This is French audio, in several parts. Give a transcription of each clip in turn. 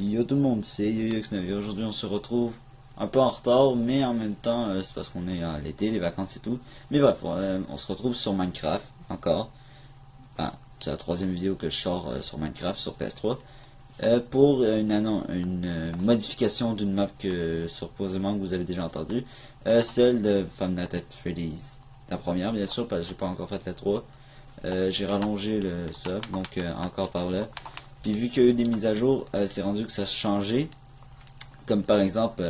Yo tout le monde, c'est YoYoX9 et aujourd'hui on se retrouve un peu en retard, mais en même temps c'est parce qu'on est à l'été, les vacances et tout. Mais bref, on se retrouve sur Minecraft encore. Enfin, c'est la troisième vidéo que je sors sur Minecraft sur PS3 pour une modification d'une map que supposément vous avez déjà entendu, celle de Five Nights at Freddy's. La première bien sûr parce que j'ai pas encore fait la 3. J'ai rallongé ça, donc encore par là. Puis vu qu'il y a eu des mises à jour, c'est rendu que ça a changé. Comme par exemple,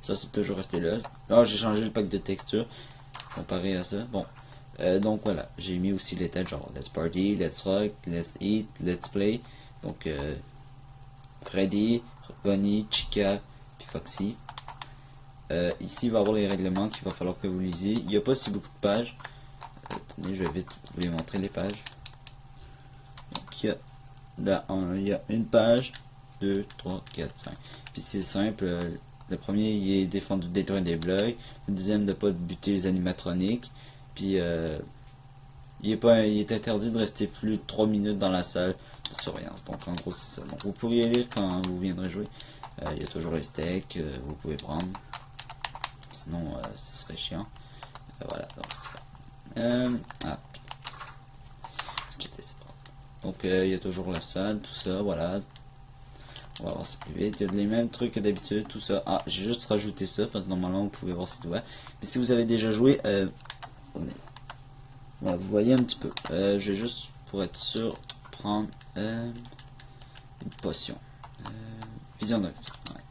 ça c'est toujours resté là. Là j'ai changé le pack de texture comparé à ça. Bon, donc voilà, j'ai mis aussi les têtes genre Let's Party, Let's Rock, Let's Eat, Let's Play. Donc Freddy, Bonnie, Chica, puis Foxy. Ici il va y avoir les règlements qu'il va falloir que vous lisiez. Il n'y a pas si beaucoup de pages. Attendez, je vais vite vous les montrer les pages. Donc il y a une page, 2, 3, 4, 5. Puis c'est simple, le premier il est défendu de détruire des blocs, le deuxième de pas buter les animatroniques, puis il est interdit de rester plus de 3 minutes dans la salle de surveillance. Donc en gros c'est ça. Donc vous pourriez lire quand vous viendrez jouer. Il y a toujours les steaks, vous pouvez prendre. Sinon ce serait chiant. Voilà, donc c'est ça. Donc il y a toujours la salle, tout ça, voilà. On va voir ça plus vite. Il y a les mêmes trucs que d'habitude, tout ça. Ah, j'ai juste rajouté ça, parce que normalement vous pouvez voir c'est tout. Mais si vous avez déjà joué, voilà, vous voyez un petit peu. Je vais juste, pour être sûr, prendre une potion. Vision d'œil. Ouais.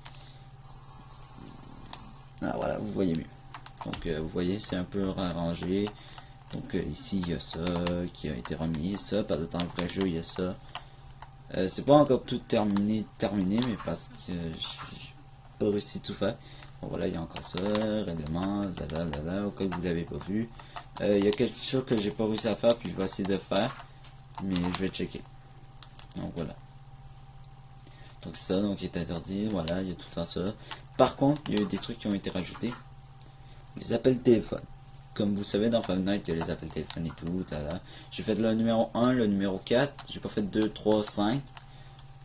Ah voilà, vous voyez mieux. Donc vous voyez, c'est un peu arrangé. Donc ici il y a ça qui a été remis, ça, parce que dans le vrai jeu il y a ça. C'est pas encore tout terminé, mais parce que j'ai pas réussi à tout faire. Bon voilà, il y a encore ça, règlement, au cas où vous l'avez pas vu. Il y a quelque chose que j'ai pas réussi à faire, puis je vais essayer de faire, mais je vais checker. Donc voilà. Donc c'est ça, donc il est interdit, voilà, il y a tout le temps ça. Par contre, il y a eu des trucs qui ont été rajoutés. Les appels téléphone. Comme vous savez, dans Five Nights, il y a les appels téléphone et tout. J'ai fait le numéro 1, le numéro 4. J'ai pas fait 2, 3, 5.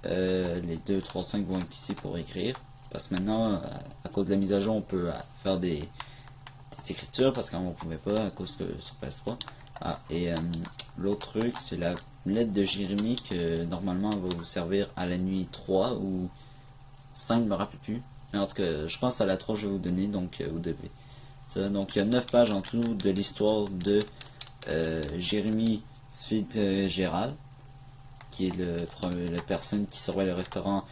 Les 2, 3, 5 vont être ici pour écrire. Parce que maintenant, à cause de la mise à jour, on peut faire des écritures. Parce qu'avant, on pouvait pas à cause que sur PS3. Ah, et l'autre truc, c'est la lettre de Jérémy que normalement va vous servir à la nuit 3 ou 5, je me rappelle plus. Mais en tout cas, je pense à la 3, je vais vous donner. Donc, vous devez. Donc il y a 9 pages en tout de l'histoire de Jérémy Fitzgerald, qui est la personne qui surveille le restaurant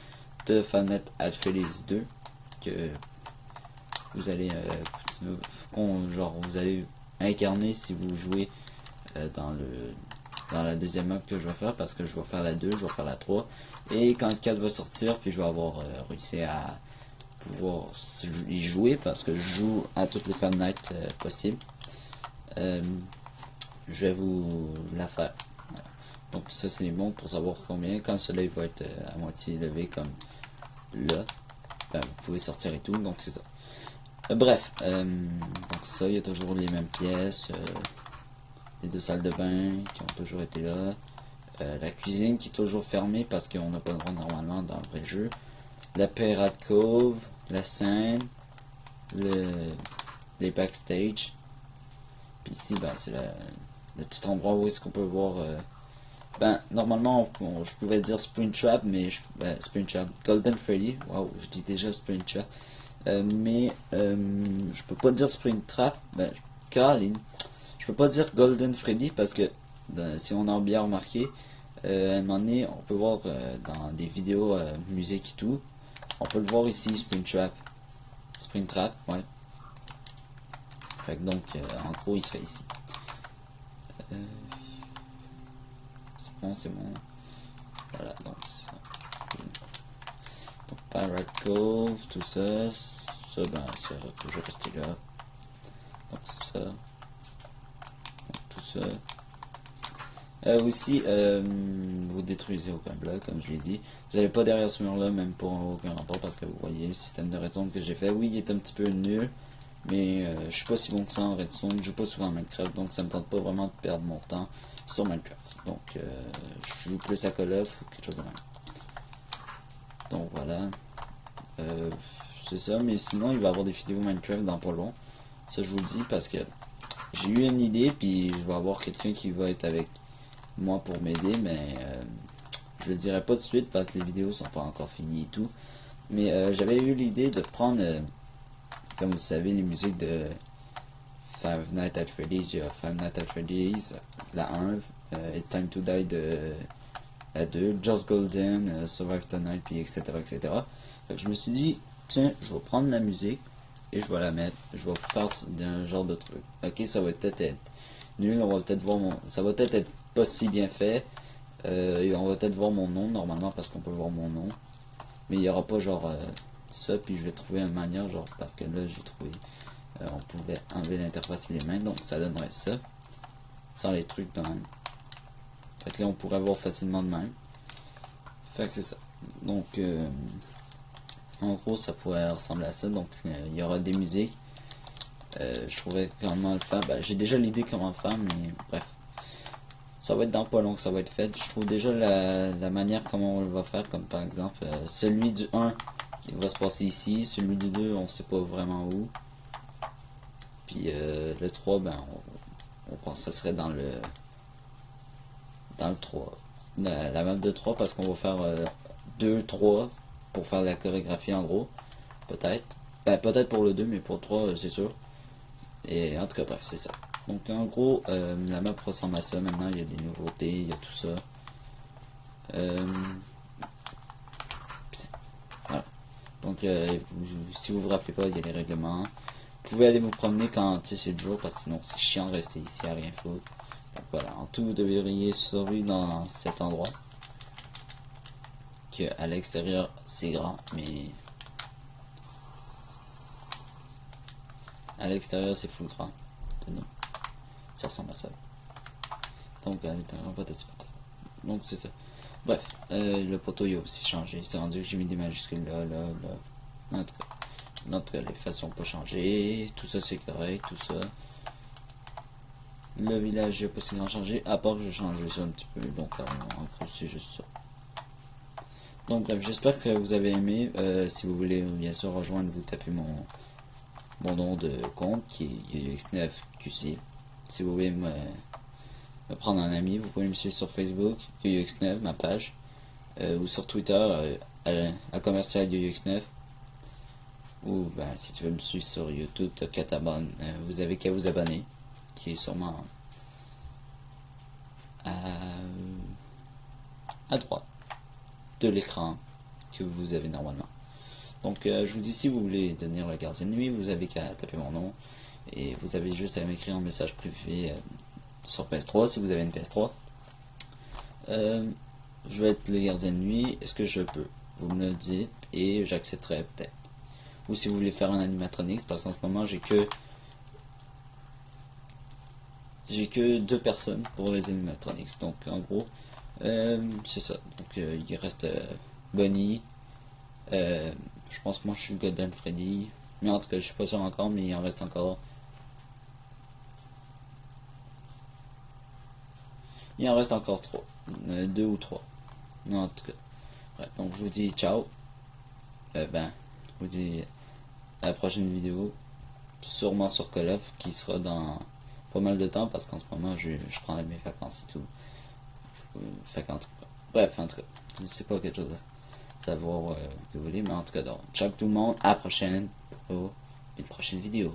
de Five Nights at Freddy's 2, que vous allez vous allez incarner si vous jouez dans la deuxième map que je vais faire, parce que je vais faire la 2, je vais faire la 3, et quand le 4 va sortir, puis je vais avoir réussi à pouvoir y jouer, parce que je joue à toutes les Five Nights possibles. Je vais vous la faire. Voilà. Donc ça c'est les bons pour savoir combien. Quand le soleil va être à moitié levé comme là, ben, vous pouvez sortir et tout. Donc c'est ça. Bref, donc ça, il y a toujours les mêmes pièces. Les 2 salles de bain qui ont toujours été là. La cuisine qui est toujours fermée parce qu'on n'a pas le droit normalement dans le vrai jeu. La Pirate Cove, la scène, les backstage. Puis ici, ben, c'est le petit endroit où est-ce qu'on peut voir. Ben, normalement, je pouvais dire Springtrap, mais Springtrap, Golden Freddy. Waouh, je dis déjà Springtrap. Mais je peux pas dire Springtrap. Ben, Caroline, je peux pas dire Golden Freddy parce que ben, si on a bien remarqué, à un moment donné, on peut voir dans des vidéos musique et tout. On peut le voir ici, Springtrap, ouais. Fait que donc, en gros, il se fait ici. C'est bon. Voilà, donc Pirate Cove, tout ça. Ça, ben, ça va toujours rester là. Donc, c'est ça. Donc, tout ça. Aussi, vous détruisez aucun bloc, comme je l'ai dit. Vous n'allez pas derrière ce mur là, même pour aucun rapport, parce que vous voyez le système de redstone que j'ai fait. Oui, il est un petit peu nul, mais je suis pas si bon que ça en redstone. Je joue pas souvent à Minecraft, donc ça me tente pas vraiment de perdre mon temps sur Minecraft. Donc je joue plus à Call of ou quelque chose de même. Donc voilà. C'est ça, mais sinon il va y avoir des vidéos Minecraft dans pas long. Ça je vous le dis parce que j'ai eu une idée, puis je vais avoir quelqu'un qui va être avec moi pour m'aider, mais je le dirai pas tout de suite parce que les vidéos sont pas encore finies et tout. Mais j'avais eu l'idée de prendre, comme vous savez, les musiques de Five Nights at Freddy's. Il y a Five Nights at Freddy's, la 1, It's Time to Die de la 2, Just Golden, Survive Tonight, puis etc. etc. Fait que je me suis dit, tiens, je vais prendre la musique et je vais la mettre, je vais faire un genre de truc. Ok, ça va peut-être être nul, on va peut-être voir ça va peut-être être pas si bien fait, et on va peut-être voir mon nom normalement parce qu'on peut voir mon nom, mais il y aura pas genre ça, puis je vais trouver une manière genre, parce que là j'ai trouvé, on pouvait enlever l'interface et les mains, donc ça donnerait ça, sans les trucs de même. Fait que là on pourrait voir facilement de même. Fait que c'est ça. Donc en gros ça pourrait ressembler à ça. Donc il y aura des musiques. Je trouvais comment le faire. Ben, j'ai déjà l'idée comment le faire, mais bref. Ça va être dans pas long que ça va être fait. Je trouve déjà la manière comment on le va faire, comme par exemple celui du 1 qui va se passer ici, celui du 2 on sait pas vraiment où. Puis le 3 ben on pense que ça serait dans le 3. La map de 3 parce qu'on va faire 2, 3 pour faire la chorégraphie en gros. Peut-être. Ben, peut-être pour le 2, mais pour le 3 c'est sûr. Et en tout cas bref c'est ça. Donc en gros la map ressemble à ça. Maintenant il y a des nouveautés, il y a tout ça. Putain. Voilà. Donc si vous vous rappelez pas, il y a les règlements. Vous pouvez aller vous promener quand c'est le jour parce que sinon c'est chiant de rester ici à rien foutre. Donc voilà, en tout vous devriez survivre dans cet endroit. Que à l'extérieur c'est grand, mais à l'extérieur c'est full grand. Tenez. Ça ressemble à ça. Donc à l'intérieur peut-être. Donc c'est ça. Bref, le poteau il a aussi changé. C'est rendu que j'ai mis des majuscules là. En tout cas, les façons pas changé. Tout ça c'est correct, tout ça. Le village n'a pas si grand changé, à part que j'ai changé ça un petit peu. Donc en gros c'est juste ça. Donc bref, j'espère que vous avez aimé. Si vous voulez bien sûr rejoindre, vous tapez mon nom de compte qui est YoYoX9QC. Si vous voulez me prendre un ami, vous pouvez me suivre sur Facebook, YoYoX9, ma page, ou sur Twitter, à commercial YoYoX9. Ou ben, si tu veux me suivre sur YouTube, vous avez qu'à vous abonner, qui est sûrement à droite de l'écran que vous avez normalement. Donc je vous dis, si vous voulez devenir le gardien de nuit, vous avez qu'à taper mon nom et vous avez juste à m'écrire un message privé sur PS3 si vous avez une PS3. Je vais être le gardien de nuit, est-ce que je peux? Vous me le dites et j'accepterai peut-être. Ou si vous voulez faire un animatronics, parce qu'en ce moment j'ai que 2 personnes pour les animatronics. Donc en gros c'est ça. Donc il reste Bonnie. Je pense que moi je suis Golden Freddy. Mais en tout cas je suis pas sûr encore, mais il en reste encore. Il en reste encore 3. 2 ou 3. En tout cas. Bref, donc je vous dis ciao. Je vous dis à la prochaine vidéo. Sûrement sur Call of, qui sera dans pas mal de temps parce qu'en ce moment je prends mes vacances et tout. Bref, en tout cas, je sais pas quelque chose à savoir que vous voulez, mais en tout cas, donc, ciao tout le monde, à la prochaine pour une prochaine vidéo.